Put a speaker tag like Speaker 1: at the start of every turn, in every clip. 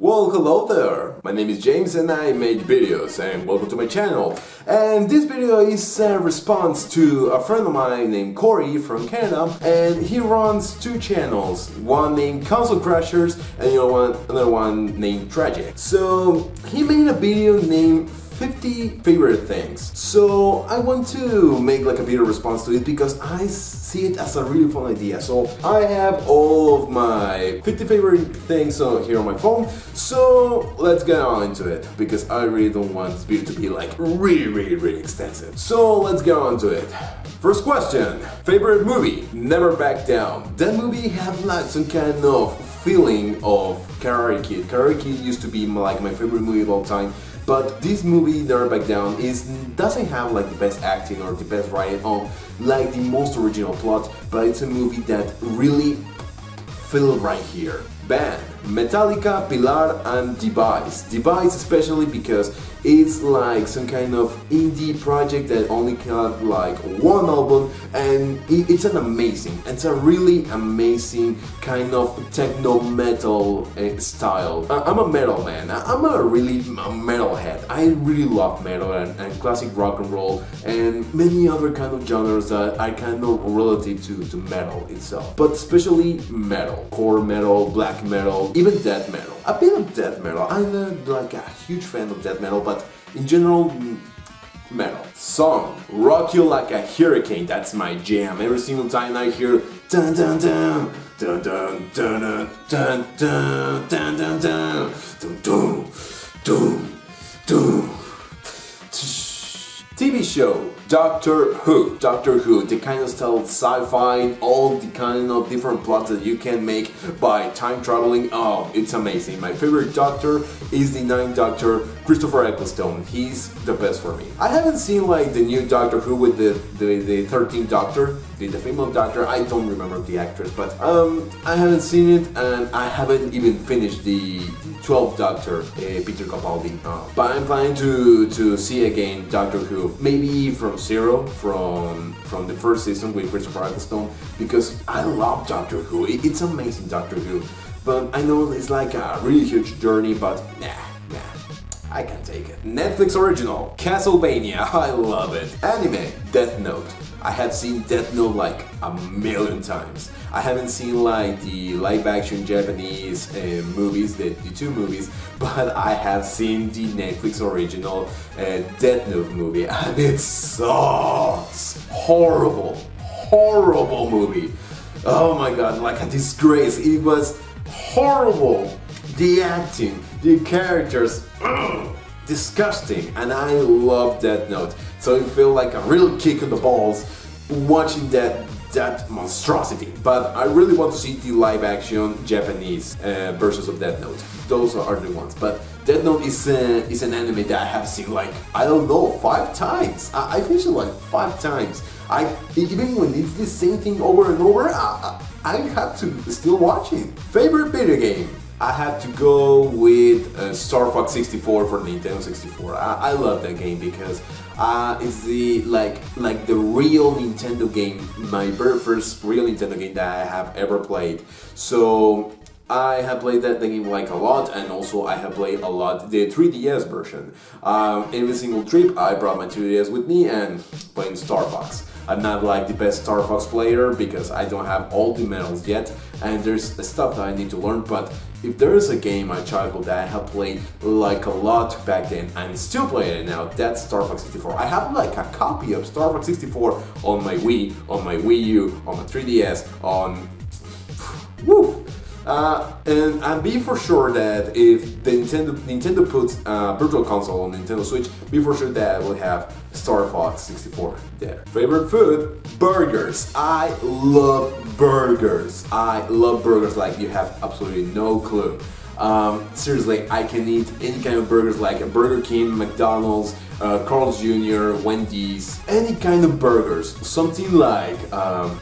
Speaker 1: Well, hello there! My name is James and I make videos, and welcome to my channel. And this video is a response to a friend of mine named Corey from Canada, and he runs two channels, one named Console Crashers and another one named Tragic. So he made a video named 50 favorite things. So I want to make like a video response to it because I see it as a really fun idea. So I have all of my 50 favorite things here on my phone. So let's get on into it because I really don't want this video to be like really extensive. So let's get on to it. First question, favorite movie? Never Back Down. That movie had like some kind of feeling of Karate Kid. Karate Kid used to be like my favorite movie of all time. But this movie, Never Back Down, doesn't have like the best acting or the best writing or like the most original plot, but it's a movie that really felt right here. Band, Metallica, Pilar and Device. Device especially because it's like some kind of indie project that only got like one album, and it's it's a really amazing kind of techno metal style. I'm a metal man, I'm a metal head. I really love metal and classic rock and roll and many other kind of genres that are kind of relative to metal itself. But especially metal, core metal, black metal, even death metal. A bit of death metal. I'm not like a huge fan of death metal, but in general, metal. Song, Rock You Like a Hurricane, that's my jam. Every single time I hear dun dun dun dun dun dun dun dun dun dun dun dun dun dun. TV show, Doctor Who. Doctor Who, the kind of style sci-fi, all the kind of different plots that you can make by time traveling. Oh, it's amazing. My favorite Doctor is the 9th Doctor, Christopher Eccleston. He's the best for me. I haven't seen like the new Doctor Who with the 13th Doctor, the female Doctor. I don't remember the actress, but I haven't seen it, and I haven't even finished the 12th Doctor, Peter Capaldi. But I'm planning to see again Doctor Who, maybe from zero, from the first season with Christopher Eccleston, because I love Doctor Who. It's amazing, Doctor Who. But I know it's like a really huge journey, but nah, I can take it. Netflix original, Castlevania, I love it. Anime, Death Note. I have seen Death Note like a million times. I haven't seen like the live action Japanese movies, the two movies, but I have seen the Netflix original Death Note movie, and it's so horrible movie. Oh my god, like a disgrace. It was horrible. The acting, the characters, disgusting, and I love Death Note. So it felt like a real kick in the balls watching that monstrosity. But I really want to see the live action Japanese versions of Death Note. Those are the ones. But Death Note is an anime that I have seen like, I don't know, 5 times. I finished it like 5 times. Even when it's the same thing over and over, I have to still watch it. Favorite video game? I have to go with Star Fox 64 for Nintendo 64. I love that game because it's the like the real Nintendo game, my very first real Nintendo game that I have ever played. So I have played that game like a lot, and also I have played a lot the 3DS version. Every single trip I brought my 3DS with me and playing Star Fox. I'm not like the best Star Fox player because I don't have all the medals yet, and there's stuff that I need to learn, but if there is a game in my childhood that I have played like a lot back then and still playing it now, that's Star Fox 64. I have like a copy of Star Fox 64 on my Wii, on my Wii U, on my 3DS, on... Woo! And be for sure that if the Nintendo puts Virtual Console on Nintendo Switch, be for sure that I will have Star Fox 64 there. Favorite food? Burgers. I love burgers. I love burgers like you have absolutely no clue. Seriously, I can eat any kind of burgers like a Burger King, McDonald's, Carl's Jr., Wendy's, any kind of burgers. Something like,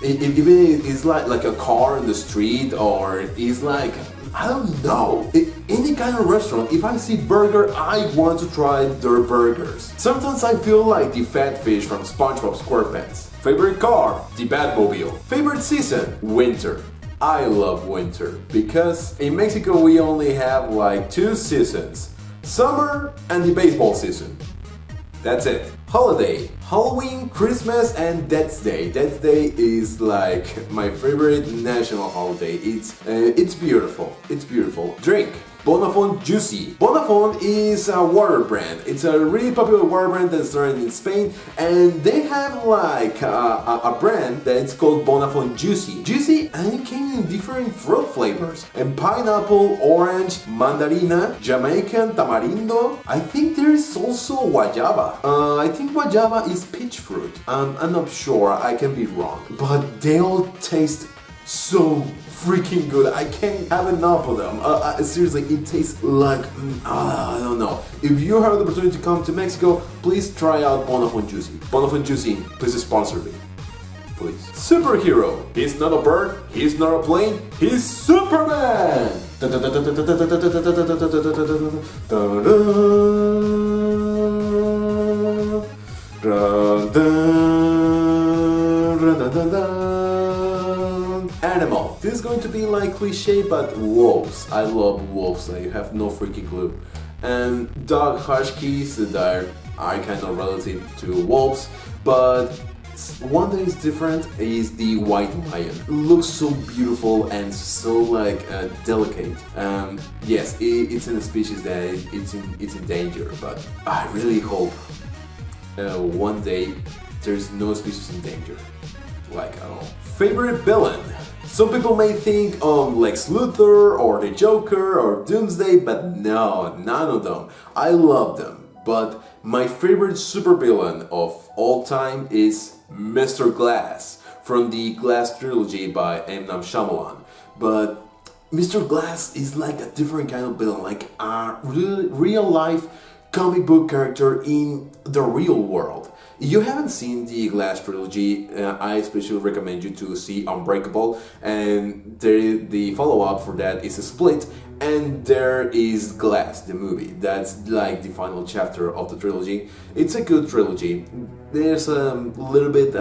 Speaker 1: even it's like a car in the street, or it's like, I don't know, any kind of restaurant. If I see burger, I want to try their burgers. Sometimes I feel like the fat fish from SpongeBob SquarePants. Favorite car? The Batmobile. Favorite season? Winter. I love winter because in Mexico we only have like 2 seasons, summer and the baseball season. That's it. Holiday, Halloween, Christmas and Death's Day. Death's Day is like my favorite national holiday. It's beautiful. It's beautiful. Drink. Bonafont Juicy. Bonafont is a water brand. It's a really popular water brand that started in Spain, and they have like a brand that's called Bonafont Juicy. Juicy, and it came in different fruit flavors. And pineapple, orange, mandarina, Jamaican, tamarindo. I think there is also guayaba. I think guayaba is peach fruit. I'm not sure, I can be wrong. But they all taste so freaking good. I can't have enough of them. Seriously, it tastes like, I don't know. If you have the opportunity to come to Mexico, please try out Bonafont Juicy. Bonafont Juicy, please sponsor me. Please. Superhero. He's not a bird, he's not a plane, he's Superman! Animal. This is going to be like cliche, but wolves. I love wolves. I have no freaking clue. And dog huskies that are kind of relative to wolves, but one that is different is the white lion. It looks so beautiful and so like delicate. Yes, it's in a species that it's in danger, but I really hope one day there's no species in danger, like at all. Favorite villain. Some people may think of Lex Luthor or the Joker or Doomsday, but no, none of them. I love them, but my favorite supervillain of all time is Mr. Glass from the Glass Trilogy by M. Night Shyamalan. But Mr. Glass is like a different kind of villain, like a real life comic book character in the real world. If you haven't seen the Glass Trilogy, I especially recommend you to see Unbreakable, and the follow-up for that is a Split, and there is Glass, the movie. That's like the final chapter of the trilogy. It's a good trilogy. There's a little bit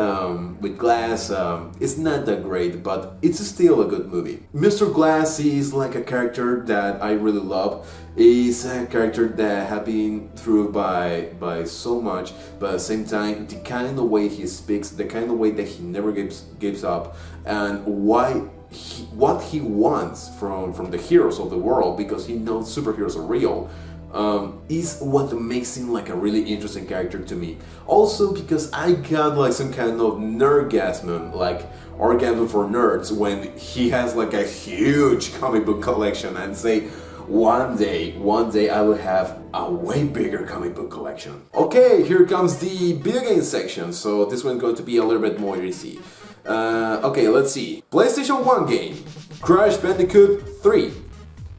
Speaker 1: with Glass, it's not that great, but it's still a good movie. Mr. Glass is like a character that I really love. He's a character that has been through by so much, but at the same time, the kind of way he speaks, the kind of way that he never gives up, and what he wants from the heroes of the world, because he knows superheroes are real, is what makes him like a really interesting character to me. Also because I got like some kind of nerdgasm, like orgasm for nerds, when he has like a huge comic book collection, and say one day I will have a way bigger comic book collection. Okay, here comes the video game section, so this one's going to be a little bit more easy. Okay, let's see. PlayStation 1 game, Crash Bandicoot 3.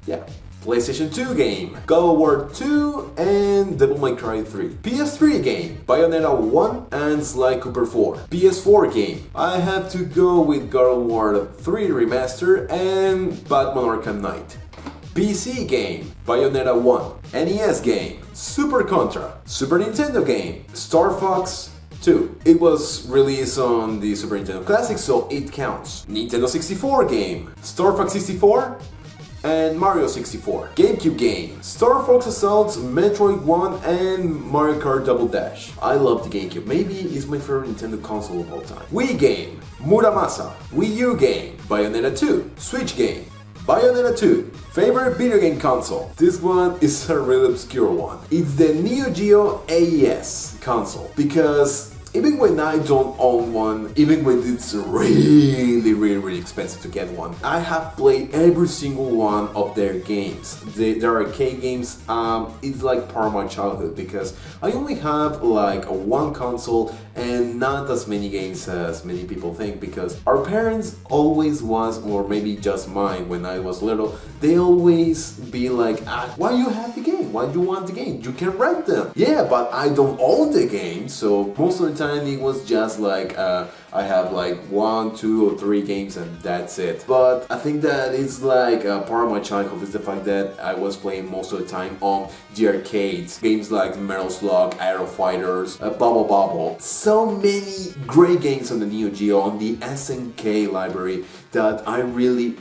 Speaker 1: Yeah. PlayStation 2 game, God of War 2 and Devil May Cry 3. PS3 game, Bayonetta 1 and Sly Cooper 4. PS4 game, I have to go with God of War 3 Remaster and Batman Arkham Knight. PC game, Bayonetta 1. NES game, Super Contra. Super Nintendo game, Star Fox 2. It was released on the Super Nintendo Classic, so it counts. Nintendo 64 game, Star Fox 64 and Mario 64. GameCube game, Star Fox Assault, Metroid 1 and Mario Kart Double Dash. I love the GameCube, maybe it's my favorite Nintendo console of all time. Wii game, Muramasa. Wii U game, Bayonetta 2. Switch game, Bayonetta 2. Favorite video game console? This one is a really obscure one. It's the Geo Aes Console, because even when I don't own one, even when it's really expensive to get one, I have played every single one of their games. Their arcade games, it's like part of my childhood, because I only have like one console and not as many games as many people think, because our parents always was, or maybe just mine when I was little, they always be like, why you have the game? Why do you want the game? You can rent them. Yeah, but I don't own the game, so most of the time it was just like a I have like 1, 2 or 3 games and that's it. But I think that it's like part of my childhood is the fact that I was playing most of the time on the arcades. Games like Metal Slug, Aero Fighters, Bubble Bobble. So many great games on the Neo Geo, on the SNK library that I really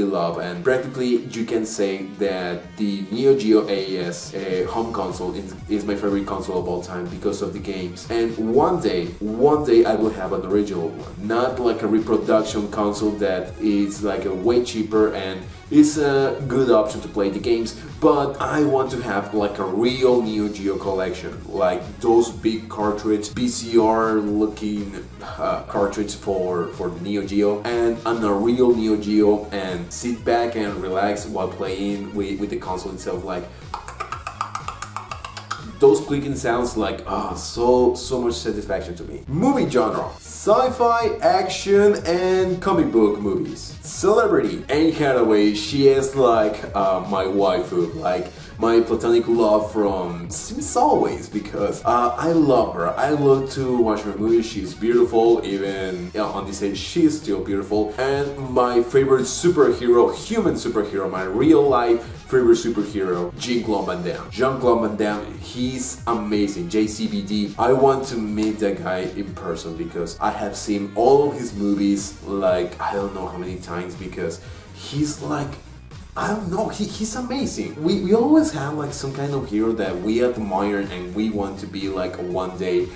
Speaker 1: love, and practically you can say that the Neo Geo AES home console is my favorite console of all time because of the games. And one day I will have an original one, not like a reproduction console that is like a way cheaper and is a good option to play the games, but I want to have like a real Neo Geo collection, like those big cartridge, VCR looking cartridge for the Neo Geo, and a real Neo Geo, and sit back and relax while playing with the console itself, like those clicking sounds, like so much satisfaction to me. Movie genre: sci-fi, action, and comic book movies. Celebrity: Anne Hathaway. She is like my waifu, like my platonic love from since always, because I love her. I love to watch her movies. She's beautiful, even on this age she's still beautiful. And my favorite superhero, human superhero, my real life favorite superhero, Jean-Claude Van Damme. Jean-Claude Van Damme, he's amazing. JCVD. I want to meet that guy in person because I have seen all of his movies like I don't know how many times, because he's like, I don't know, he's amazing. We always have like some kind of hero that we admire and we want to be like one day.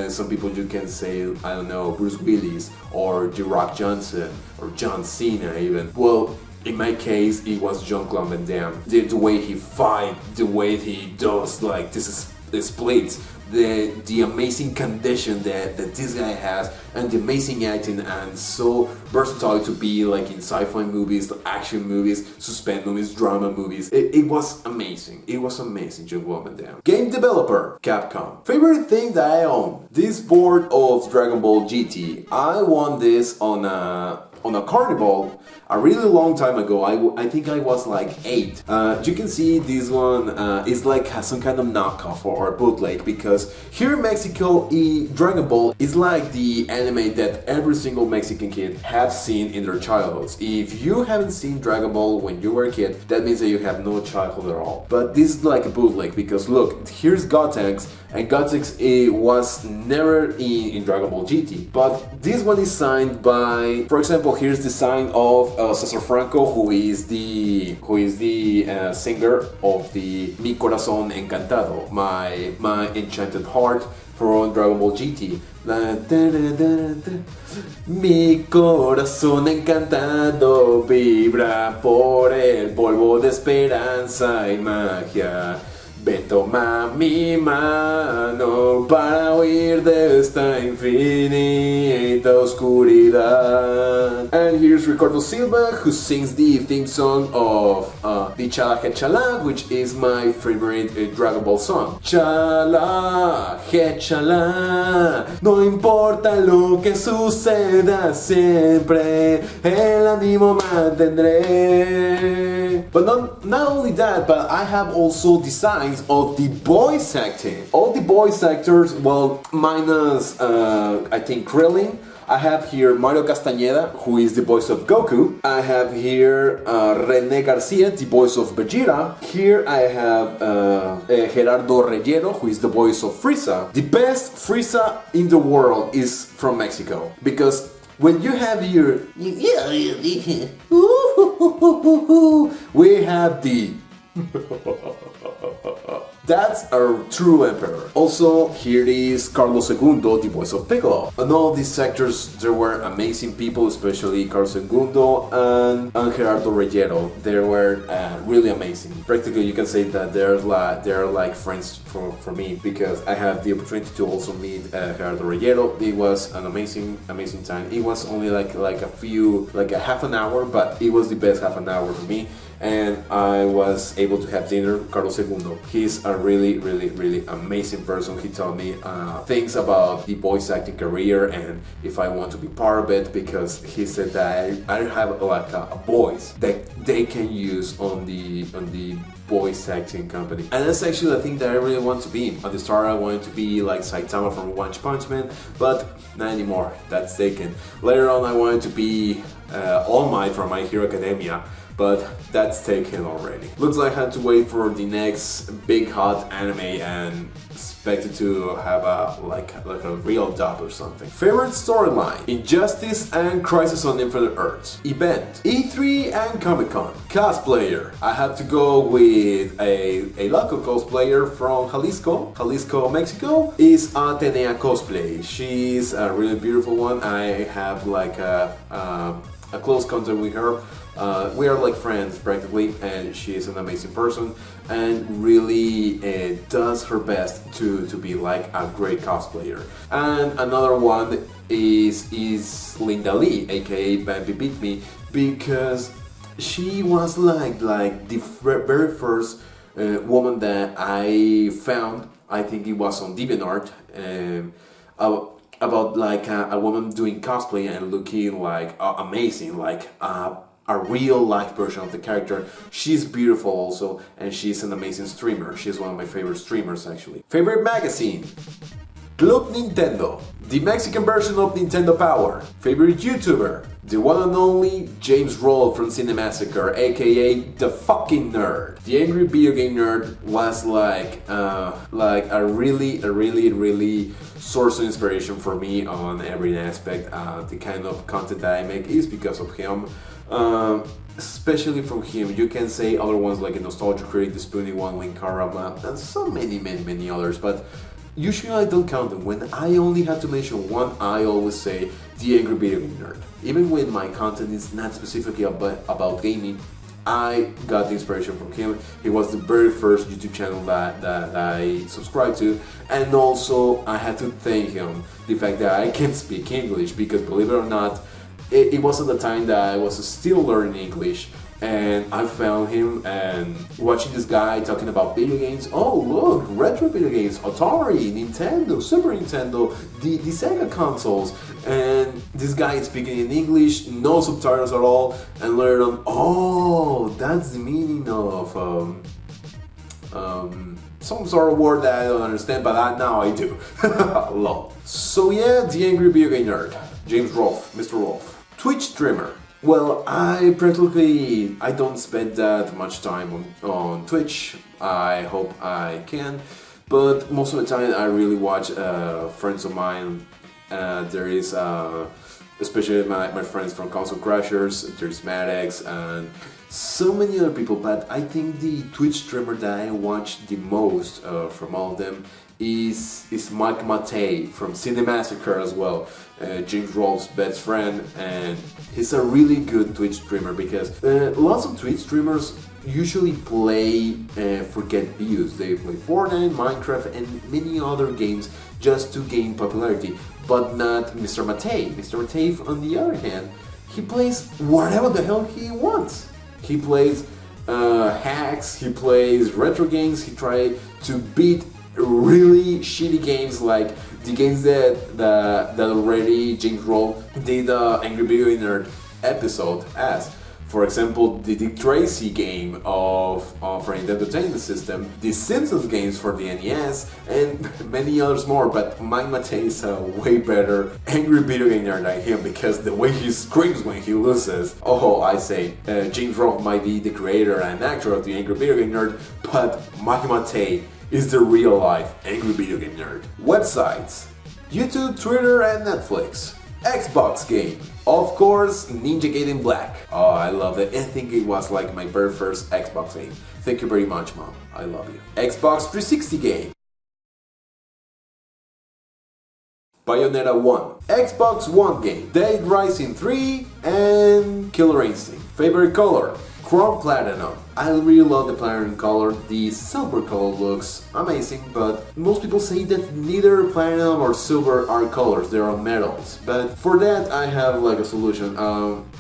Speaker 1: Some people you can say, I don't know, Bruce Willis or The Rock Johnson or John Cena even. Well, in my case, it was Jean-Claude Van Damme. The way he fight, the way he does like this splits, the amazing condition that this guy has, and the amazing acting, and so versatile to be like in sci-fi movies, action movies, suspense movies, drama movies. It was amazing. It was amazing, Jean-Claude Van Damme. Game developer: Capcom. Favorite thing that I own: this board of Dragon Ball GT. I won this on a carnival a really long time ago. I think I was like 8. You can see this one is like some kind of knockoff or bootleg, because here in Mexico, Dragon Ball is like the anime that every single Mexican kid have seen in their childhoods. If you haven't seen Dragon Ball when you were a kid, that means that you have no childhood at all. But this is like a bootleg, because look, here's Gotenks, and Gotenks was never in Dragon Ball GT. But this one is signed by, for example, here's the sign of Cesar Franco, who is the singer of the Mi Corazón Encantado, my enchanted heart from Dragon Ball GT. Mi corazón encantado vibra por el polvo de esperanza y magia. Ven, toma mi mano para huir de esta infinita oscuridad. And here's Ricardo Silva, who sings the theme song of the Chala He Chala, which is my favorite Dragon Ball song. Chala He Chala, no importa lo que suceda, siempre el ánimo mantendré. But not only that, but I have also designs of the voice acting. All the voice actors, well, minus I think Krillin. I have here Mario Castañeda, who is the voice of Goku. I have here René Garcia, the voice of Vegeta. Here I have Gerardo Reyero, who is the voice of Frieza. The best Frieza in the world is from Mexico, because when you have your we have the that's a true emperor. Also, here is Carlos II, the voice of Piccolo. And all these actors, there were amazing people, especially Carlos II and Gerardo Reyero. They were really amazing. Practically, you can say that they're like friends for me, because I had the opportunity to also meet Gerardo Reyero. It was an amazing time. It was only like a half an hour, but it was the best half an hour for me. and I was able to have dinner with Carlos II. He's a really amazing person. He told me things about the voice acting career and if I want to be part of it, because he said that I have like a voice that they can use on the voice acting company, and that's actually the thing that I really want to be. At the start I wanted to be like Saitama from One Punch Man, but not anymore, that's taken. Later on I wanted to be All Might from My Hero Academia, but that's taken already. Looks like I had to wait for the next big hot anime and expected to have a real dub or something. Favorite storyline: Injustice and Crisis on Infinite Earths. Event: E3 and Comic-Con. Cosplayer: I have to go with a local cosplayer from Jalisco, Mexico. Is Atenea Cosplay. She's a really beautiful one. I have like a close contact with her. We are like friends practically, and she is an amazing person and really does her best to be like a great cosplayer. And another one is Linda Lee, aka Bambi Beat Me, because she was like the very first woman that I found. I think it was on DeviantArt, about like a woman doing cosplay and looking like amazing, like a real life version of the character. She's beautiful also, and she's an amazing streamer. She's one of my favorite streamers actually. Favorite magazine: Club Nintendo, the Mexican version of Nintendo Power. Favorite YouTuber: the one and only James Roll from Cinemassacre, aka the fucking nerd. The Angry Video Game Nerd was like a really source of inspiration for me on every aspect. The kind of content that I make is because of him. Especially from him. You can say other ones like a Nostalgia Critic, the Spoony One, Link Karama, and so many others, but usually I don't count them. When I only have to mention one, I always say the Angry Video Game Nerd. Even when my content is not specifically about gaming, I got the inspiration from him. He was the very first YouTube channel that I subscribed to, and also I had to thank him the fact that I can speak English, because believe it or not, it was at the time that I was still learning English, and I found him and watching this guy talking about video games. Oh look, retro video games, Atari, Nintendo, Super Nintendo, the Sega consoles, and this guy is speaking in English, no subtitles at all, and later on, oh, that's the meaning of some sort of word that I don't understand, but now I do. Lol. So yeah, the Angry Video Game Nerd, James Rolfe, Mr. Rolfe. Twitch streamer. Well, I don't spend that much time on Twitch. I hope I can, but most of the time I really watch friends of mine. There is especially my friends from Console Crashers, there's Maddox and so many other people, but I think the Twitch streamer that I watch the most from all of them is Mike Matei from Cinemassacre as well, James Rolfe's best friend, and he's a really good Twitch streamer because lots of Twitch streamers usually play for get views. They play Fortnite, Minecraft and many other games just to gain popularity, but not Mr. Matei. Mr. Matei, on the other hand, he plays whatever the hell he wants. He plays hacks, he plays retro games, he tries to beat really shitty games like the games that already James Rolfe did Angry Video Nerd episode as. For example, the Dick Tracy game for Nintendo Entertainment System, the Simpsons games for the NES, and many others more. But Mike Matei is a way better Angry Video Game Nerd than him because the way he screams when he loses. Oh, I say, James Rolfe might be the creator and actor of the Angry Video Game Nerd, but Mike Matei is the real life Angry Video Game Nerd. Websites: YouTube, Twitter, and Netflix. Xbox game. Of course, Ninja Gaiden Black. Oh, I love it. I think it was like my very first Xbox game. Thank you very much, Mom. I love you. Xbox 360 game. Bayonetta 1. Xbox One game. Dead Rising 3 and Killer Instinct. Favorite color: Chrome Platinum. I really love the platinum color. The silver color looks amazing, but most people say that neither platinum or silver are colors, they are metals. But for that I have like a solution.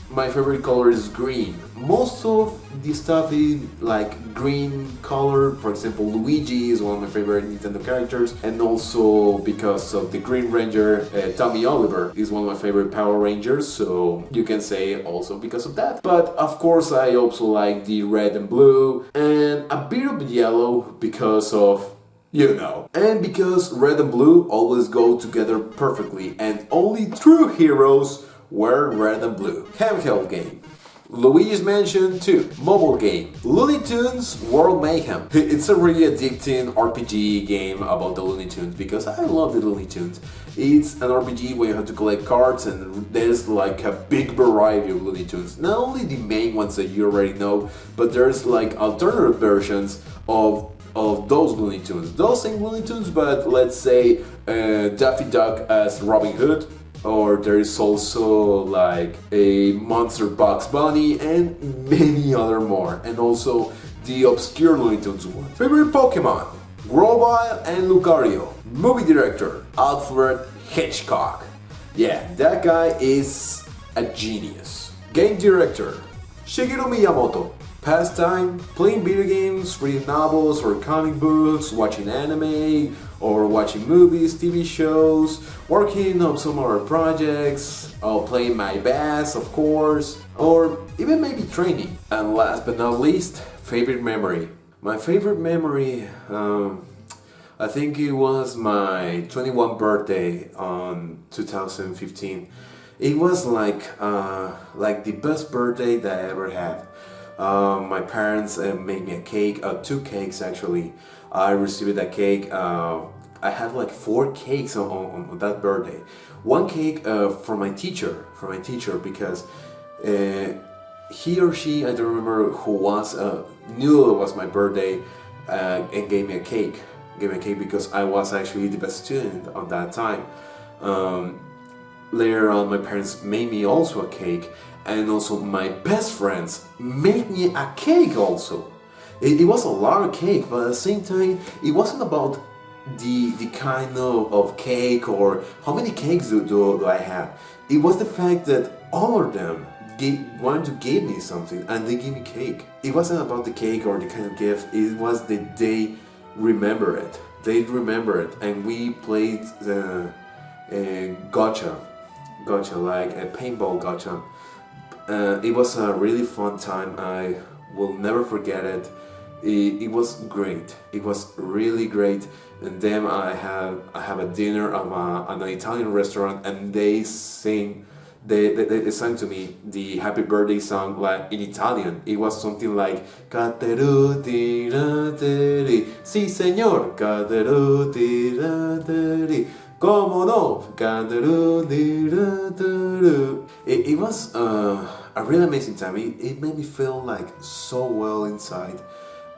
Speaker 1: My favorite color is green. Most of the stuff is like green color. For example, Luigi is one of my favorite Nintendo characters, and also because of the Green Ranger, Tommy Oliver is one of my favorite Power Rangers, so you can say also because of that. But of course I also like the red and blue, and a bit of yellow because of, you know. And because red and blue always go together perfectly, and only true heroes wear red and blue. Handheld game. Luigi's Mansion 2. Mobile game. Looney Tunes World Mayhem. It's a really addicting RPG game about the Looney Tunes because I love the Looney Tunes. It's an RPG where you have to collect cards, and there's like a big variety of Looney Tunes. Not only the main ones that you already know, but there's like alternative versions of those Looney Tunes. Those same Looney Tunes, but let's say Daffy Duck as Robin Hood. Or there is also like a Monster Bugs Bunny and many other more. And also the obscure Looney Tunes one. Favorite Pokemon? Grovyle and Lucario. Movie director? Alfred Hitchcock. Yeah, that guy is a genius. Game director? Shigeru Miyamoto. Pastime? Playing video games, reading novels or comic books, watching anime, or watching movies, TV shows, working on some other projects, or playing my bass, of course, or even maybe training. And last but not least, favorite memory. My favorite memory, I think it was my 21st birthday on 2015. It was like the best birthday that I ever had. My parents made me a cake, 2 cakes actually. I received that cake. I had like 4 cakes on that birthday. 1 cake from my teacher, because he or she, I don't remember who was, knew it was my birthday and gave me a cake. Because I was actually the best student on that time. Later on, my parents made me also a cake, and also my best friends made me a cake also. It was a lot of cake, but at the same time, it wasn't about the kind of cake or how many cakes do I have. It was the fact that all of them wanted to give me something, and they gave me cake. It wasn't about the cake or the kind of gift, it was that they remember it. They remember it, and we played the gotcha, like a paintball gotcha. It was a really fun time. I will never forget it. It was great. It was really great. And then I have a dinner at an Italian restaurant, and they sang to me the happy birthday song like in Italian. It was something like Cateruti rateri, sì signor, Cateruti rateri, como no, Cateruti rateri. It was a really amazing time. It made me feel like so well inside.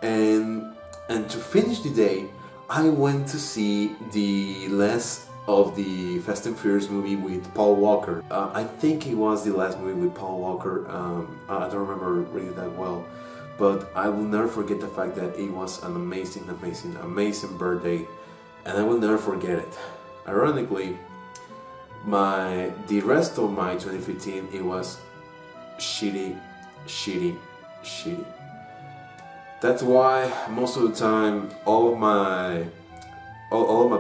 Speaker 1: And to finish the day, I went to see the last of the Fast and Furious movie with Paul Walker. I think it was the last movie with Paul Walker. I don't remember really that well, but I will never forget the fact that it was an amazing birthday, and I will never forget it. Ironically, the rest of my 2015, it was shitty. That's why most of the time all of my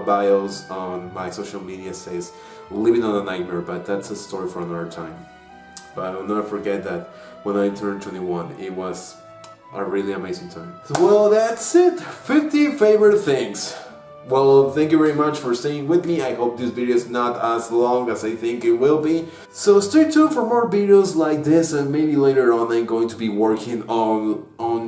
Speaker 1: bios on my social media says living on a nightmare, but that's a story for another time. But I will never forget that when I turned 21, it was a really amazing time. Well, that's it. 50 favorite things. Well, thank you very much for staying with me. I hope this video is not as long as I think it will be. So stay tuned for more videos like this, and maybe later on I'm going to be working on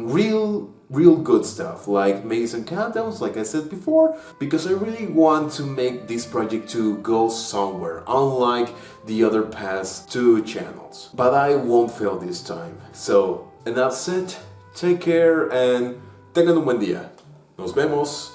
Speaker 1: real good stuff, like maybe some countdowns like I said before, because I really want to make this project to go somewhere, unlike the other past 2 channels. But I won't fail this time. So, enough said, take care and tengan un buen día. Nos vemos.